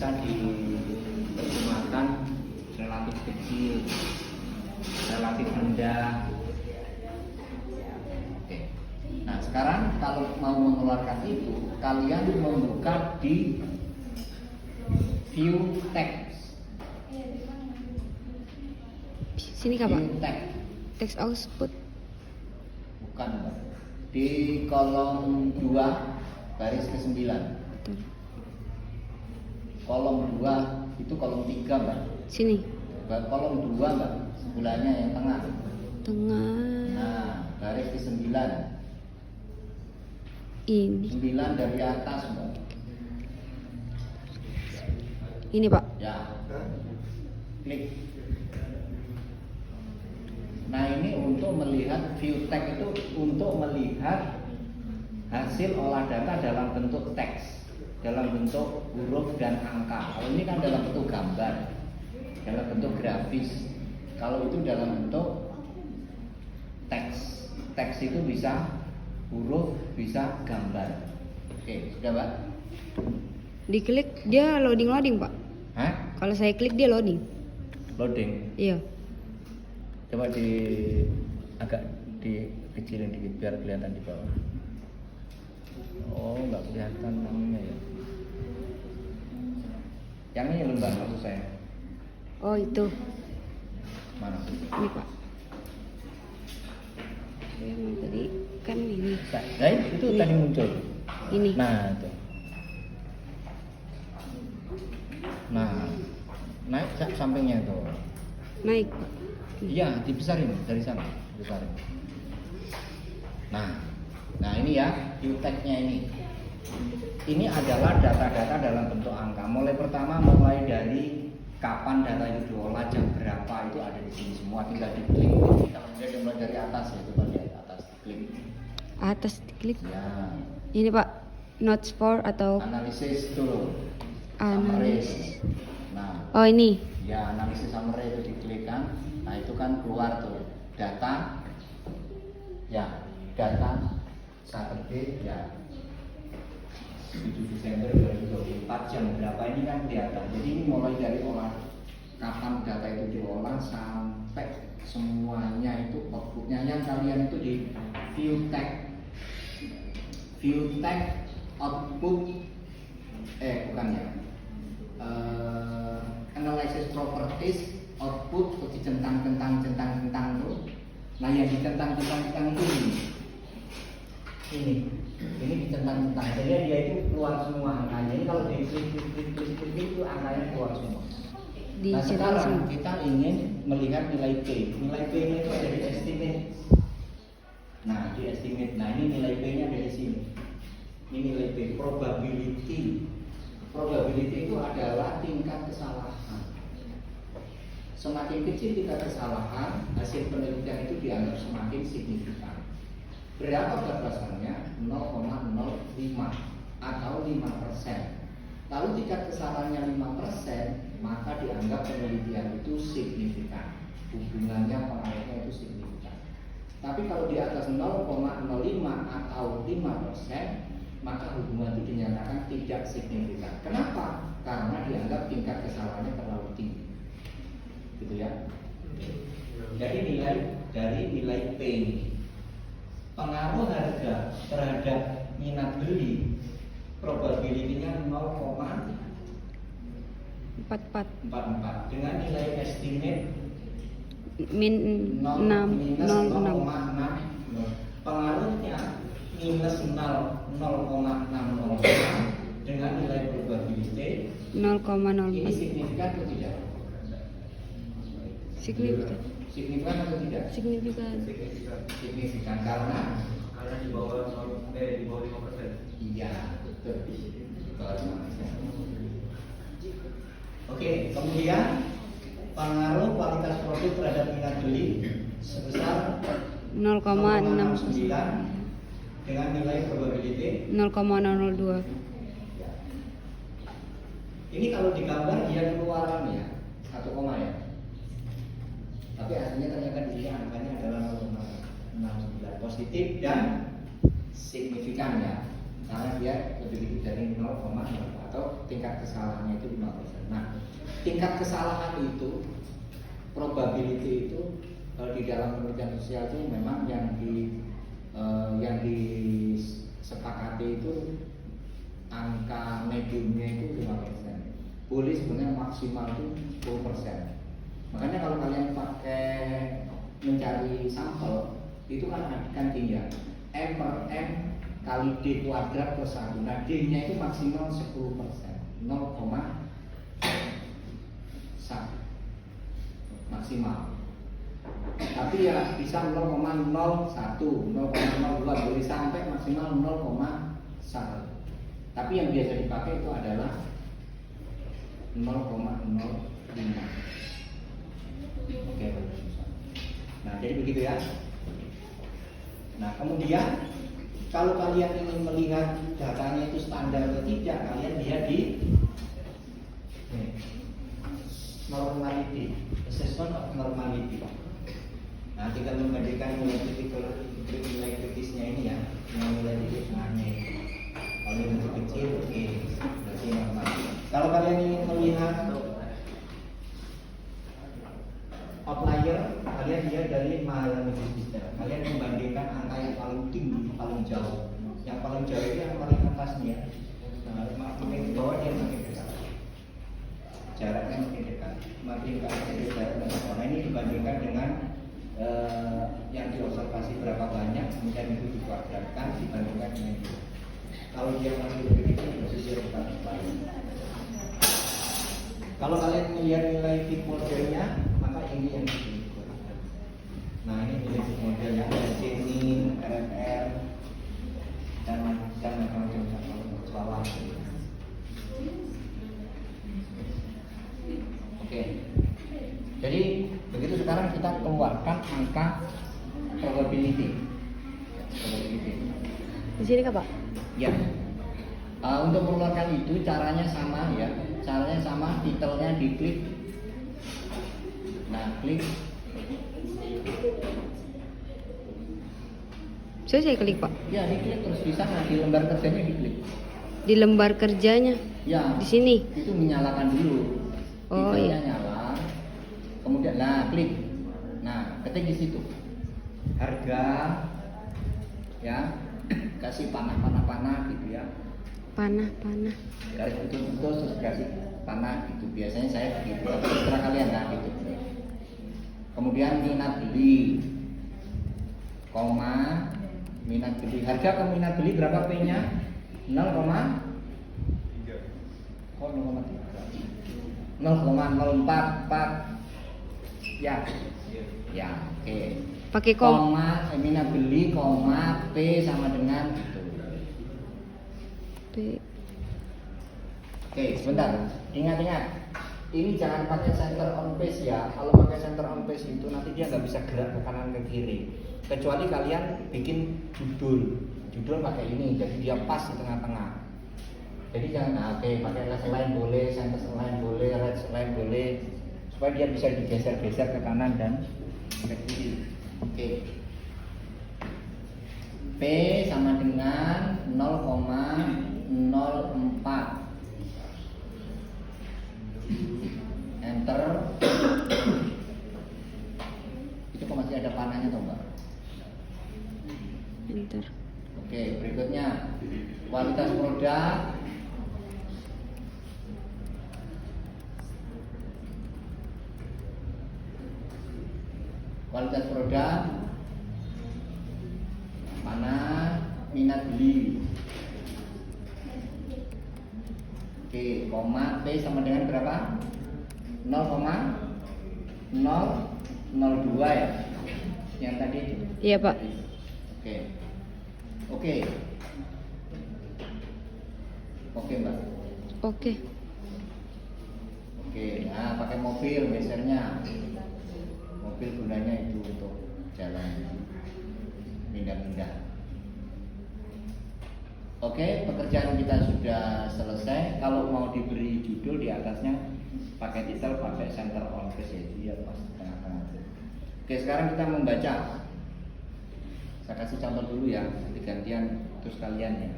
bisa diterjemahkan relatif kecil, relatif rendah. Oke. Nah sekarang kalau mau mengeluarkan itu, kalian membuka di view text. Sini kah Pak? View text. Text output. Bukan Mbak. Di kolom 2 baris ke-9. Betul. Kolom 2 itu kolom 3 Mbak. Sini. Kolom 2 Mbak, sebelahnya yang tengah. Tengah. Nah, baris ke-9. Ini. 9 dari atas Mbak. Ini Pak. Ya. Klik. Nah, ini untuk melihat view text itu untuk melihat hasil olah data dalam bentuk teks, dalam bentuk huruf dan angka. Kalau ini kan dalam bentuk gambar, dalam bentuk grafis. Kalau itu dalam bentuk teks. Teks itu bisa huruf, bisa gambar. Oke, sudah Pak? Diklik dia loading Pak. Hah? Kalau saya klik dia loading. Loading. Iya. Coba agak dikecilin dikit biar kelihatan di bawah. Oh, nggak kelihatan namanya ya. Yang ini lembar maksud saya. Oh itu. Mana? Ini Pak. Yang tadi kan ini. Nah, itu Ini. tadi muncul. Ini. Nah, itu. Nah, naik sampingnya itu. Naik Pak. Iya, dibesarin dari sana, dibesarin. Nah ini ya, view text-nya ini. Ini adalah data-data dalam bentuk angka. Mulai dari kapan data itu diolah, jam berapa itu ada di sini semua. Tinggal diklik. Kita mulai dari atas ya, coba lihat atas, klik. Atas diklik. Ya. Ini Pak. Notes for atau Analisis dulu. analisis. Nah, Oh ini. ya analisis summary itu diklik kan. Nah itu kan keluar tuh data, ya data Saturday ya 7 Desember 2024 jam berapa ini kan kelihatan. Jadi ini mulai dari kapan data itu diolah sampai semuanya itu outputnya yang kalian itu di view text output bukan ya analysis properties output terus dicentang tuh. Nah yang dicentang itu ini dicentang. Jadi dia itu keluar semua angkanya. Ini kalau di klik itu angkanya keluar semua. Nah sekarang kita ingin melihat nilai P. Nilai P nya itu ada di estimate. Nah di estimate. Nah ini nilai P nya ada di sini. Ini nilai P. Probability itu adalah tingkat kesalahan. Semakin kecil tingkat kesalahan, hasil penelitian itu dianggap semakin signifikan. Berapa batasannya? 0,05 atau 5%. Lalu tingkat kesalahannya 5%, maka dianggap penelitian itu signifikan. Hubungannya pengaruhnya itu signifikan. Tapi kalau di atas 0,05 atau 5%, maka hubungan itu dinyatakan tidak signifikan. Kenapa? Karena dianggap tingkat kesalahannya terlalu tinggi. Gitu ya. Jadi nilai P pengaruh harga terhadap minat beli probability-nya 0,44 dengan nilai estimate min 6 minus 0,6 pengaruhnya minus 0,605 dengan nilai probability 0,04 ini signifikan atau tidak? Signifikan atau tidak? Signifikan karena di bawah 5%. iya betul. Oke, kemudian pengaruh kualitas produk terhadap minat beli sebesar 0,69 dengan nilai probability 0,002. Ini kalau digambar dia keluaran ya 1, ya. Tapi aslinya ternyata di sini angkanya adalah 0,69 positif dan signifikan ya, karena dia lebih dari 0,04. atau tingkat kesalahannya itu 5%. Nah, tingkat kesalahan itu, probability itu di dalam penelitian sosial itu memang yang disepakati itu angka mediumnya itu 5%. Boleh sebenarnya maksimal itu 10%. Makanya kalau kalian pakai mencari sampel itu kan tinggal M per M kali D kuadrat plus 1. Nah, D-nya itu maksimal 10%, 0,1 maksimal. Tapi ya bisa 0,01, 0,02, boleh sampai maksimal 0,1. Tapi yang biasa dipakai itu adalah 0,05. Oke. Nah, jadi begitu ya. Nah, kemudian kalau kalian ingin melihat datanya itu standar atau tidak, kalian lihat di normality, assessment of normality. Nah, tinggal membandingkan nilai kritisnya ini ya, dengan nilai di tengahnya ini. Kalau lebih kecil, oke, berarti normal. Kalau kalian ingin melihat outlier, kalian lihat dari Mahalanobis System. Kalian membandingkan angka yang paling tinggi, paling jauh. Yang paling jauh itu yang paling atasnya. Nah, makin ke bawah dia makin dekat. Jaraknya makin dekat. Makin ke atas itu jaraknya makin dekat. Nah, ini dibandingkan dengan yang diobservasi berapa banyak, kemudian itu dikuadratkan dibandingkan dengan itu. Kalau dia masih lebih kecil, berarti dia dekat lain. Kalau kalian melihat nilai fit modelnya, maka ini yang diukur. Nah, ini nilai fit modelnya ada Gini, RFR, dan macam-macam bawah. Oke. Jadi begitu sekarang kita keluarkan angka probability. Di sini kah, Pak? Ya. Untuk mengeluarkan itu caranya sama ya. Caranya sama, titelnya diklik. Nah, klik. Saya klik, Pak. Ya, diklik terus di sana di lembar kerjanya diklik. Di lembar kerjanya. Ya. Di sini. Itu menyalakan dulu. Oh, titelnya iya. nyala. Kemudian klik. Nah, ketik di situ. Harga ya. Kasih panah gitu ya. Panah. Garis putus terus kasih panah gitu. Biasanya saya begitu. Terserah kalian lah gitu. Kemudian minat beli, koma minat beli. Harga ke minat beli berapa P-nya? 0,04 ya. Ya, oke. Pakai Koma minat beli, koma P sama dengan gitu. P. Oke, sebentar. Ingat-ingat. Ini jangan pakai center on page ya. Kalau pakai center on page itu nanti dia nggak bisa gerak ke kanan ke kiri. Kecuali kalian bikin judul. Judul pakai ini, jadi dia pas di tengah-tengah. Jadi jangan pakai left line boleh, center line boleh, right line boleh, supaya dia bisa digeser-geser ke kanan dan ke kiri. Oke. P sama dengan 0,04. Enter. Itu kok masih ada panahnya toh, Mbak? Enter. Oke, berikutnya kualitas produk. Kualitas produk, mana minat beli. Oke, koma P sama dengan berapa? 0,002 ya. Yang tadi itu. Iya, Pak. Oke, Mbak. Oke. Nah pakai mobil gesernya. Mobil gunanya itu untuk jalan pindah-pindah. Oke, pekerjaan kita sudah selesai. Kalau mau diberi judul di atasnya pakai titel, pakai center on page ya, dia pas tengah-tengah. Oke, sekarang kita membaca. Saya kasih contoh dulu ya, nanti gantian terus kalian ya.